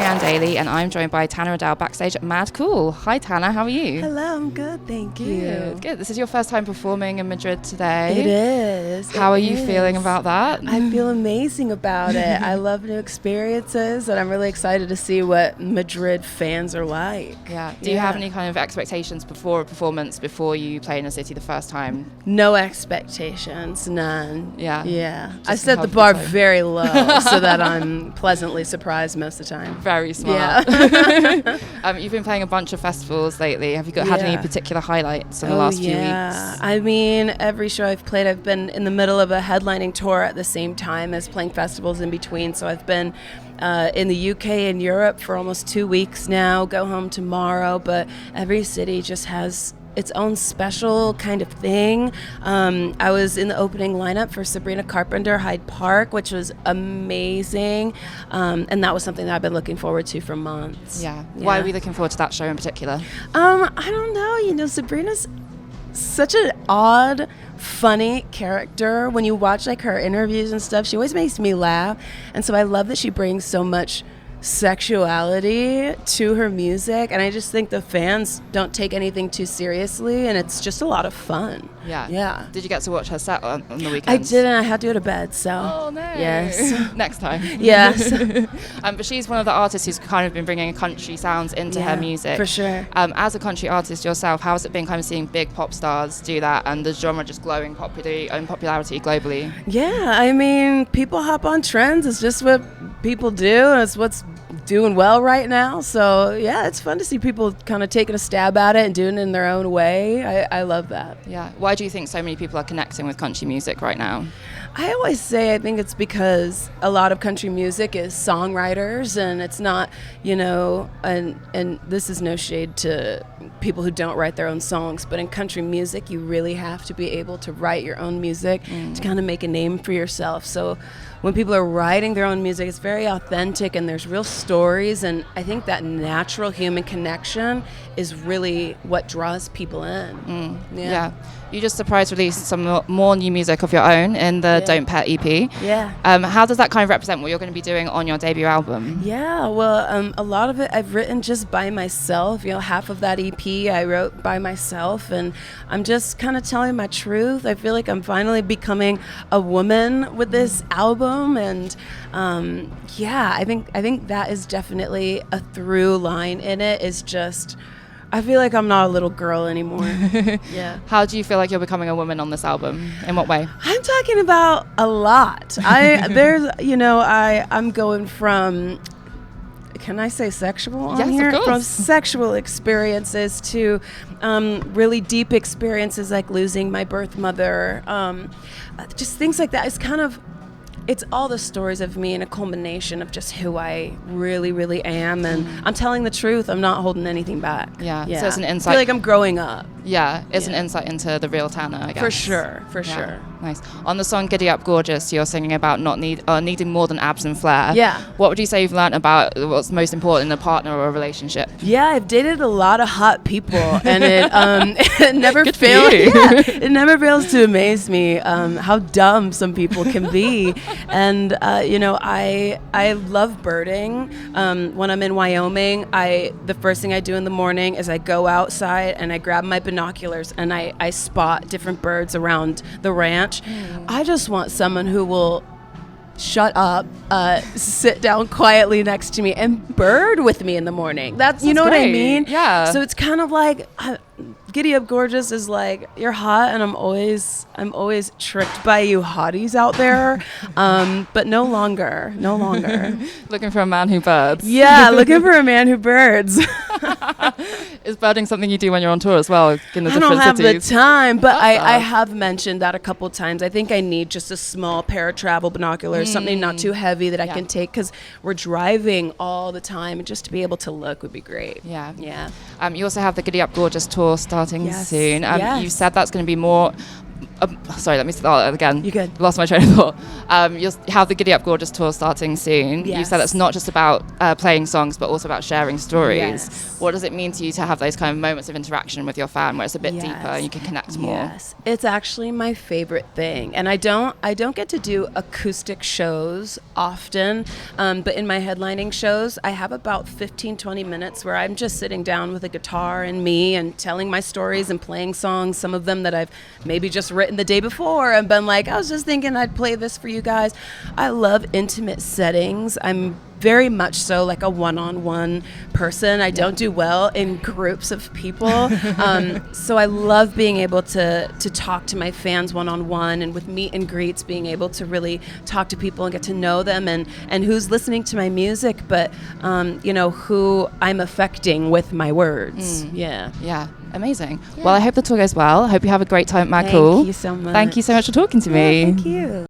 Marianne Daly, and I'm joined by Tanner Adell backstage at Mad Cool. Hi Tanner, how are you? Hello, I'm good, thank you. Good. This is your first time performing in Madrid today. It is. How are you feeling about that? I feel amazing about it. I love new experiences, and I'm really excited to see what Madrid fans are like. Yeah. Do you have any kind of expectations before a performance, before you play in a city the first time? No expectations, none. Yeah. I set the bar very low so that I'm pleasantly surprised most of the time. Very smart. Yeah. You've been playing a bunch of festivals lately. Have you had any particular highlights in the last few weeks? I mean, every show I've played, I've been in the middle of a headlining tour at the same time as playing festivals in between. So I've been in the UK and Europe for almost 2 weeks now, go home tomorrow, but every city just has its own special kind of thing. I was in the opening lineup for Sabrina Carpenter Hyde Park, which was amazing, and that was something that I've been looking forward to for months. Yeah. Why are we looking forward to that show in particular? I don't know. Sabrina's such an odd, funny character. When you watch like her interviews and stuff, she always makes me laugh, and so I love that she brings so much sexuality to her music, and I just think the fans don't take anything too seriously, and it's just a lot of fun. Yeah. Did you get to watch her set on the weekend? I didn't. I had to go to bed, so. Oh no. Yes. Next time. Yes. But she's one of the artists who's kind of been bringing country sounds into her music. For sure. As a country artist yourself, how has it been kind of seeing big pop stars do that and the genre just glowing popularity globally? Yeah, I mean, people hop on trends. It's just what people do, and it's what's doing well right now. So yeah, it's fun to see people kind of taking a stab at it and doing it in their own way. I love that. Yeah. Why do you think so many people are connecting with country music right now? I always say I think it's because a lot of country music is songwriters, and it's not, and this is no shade to people who don't write their own songs, but in country music you really have to be able to write your own music to kind of make a name for yourself. So when people are writing their own music, it's very authentic and there's real stories, and I think that natural human connection is really what draws people in. Yeah. You just surprise released some more new music of your own in the Don't Pet EP. Yeah. How does that kind of represent what you're going to be doing on your debut album? Yeah, well, a lot of it I've written just by myself. Half of that EP I wrote by myself, and I'm just kind of telling my truth. I feel like I'm finally becoming a woman with this album, and I think that is definitely a through line in it. Is just, I feel like I'm not a little girl anymore. Yeah. How do you feel like you're becoming a woman on this album? In what way? I'm talking about a lot. I'm going from, can I say sexual on yes, here? Of course. From sexual experiences to really deep experiences like losing my birth mother. Just things like that. It's all the stories of me and a culmination of just who I really, really am. And I'm telling the truth. I'm not holding anything back. Yeah. So it's an insight. I feel like I'm growing up. Yeah. It's an insight into the real Tanner, I guess. For sure. Nice. On the song Giddy Up, Gorgeous, you're singing about needing more than abs and flair. Yeah. What would you say you've learned about what's most important in a partner or a relationship? Yeah, I've dated a lot of hot people, and it never fails. It never fails to amaze me how dumb some people can be. And I love birding. When I'm in Wyoming, the first thing I do in the morning is I go outside and I grab my binoculars and I spot different birds around the ranch. I just want someone who will shut up, sit down quietly next to me and bird with me in the morning. That's you know great. What I mean? Yeah. So it's kind of like Giddy Up Gorgeous is like, you're hot and I'm always tricked by you hotties out there, but no longer. Looking for a man who birds. Yeah, looking for a man who birds. Is birding something you do when you're on tour as well in the I different don't have cities? the time, but I have mentioned that a couple times. I think I need just a small pair of travel binoculars, something not too heavy that I can take, because we're driving all the time, and just to be able to look would be great. Yeah. Yeah. You also have the Giddy Up Gorgeous tour starting Yes. soon. Yes. You said that's going to be more sorry, let me start again. You good? Lost my train of thought. You have the Giddy Up Gorgeous tour starting soon. Yes. You said it's not just about playing songs, but also about sharing stories. Yes. What does it mean to you to have those kind of moments of interaction with your fan where it's a bit Yes. deeper and you can connect more? Yes, it's actually my favorite thing, and I don't get to do acoustic shows often, but in my headlining shows, I have about 15-20 minutes where I'm just sitting down with a guitar and me and telling my stories and playing songs, some of them that I've maybe just written the day before and been like, I was just thinking I'd play this for you guys. I love intimate settings. I'm very much so like a one-on-one person. I don't do well in groups of people. So I love being able to talk to my fans one-on-one, and with meet and greets, being able to really talk to people and get to know them and who's listening to my music, but who I'm affecting with my words. Yeah. Amazing. Well, I hope the tour goes well. I hope you have a great time at Mad Cool. Thank you so much. Thank you so much for talking to me. Thank you.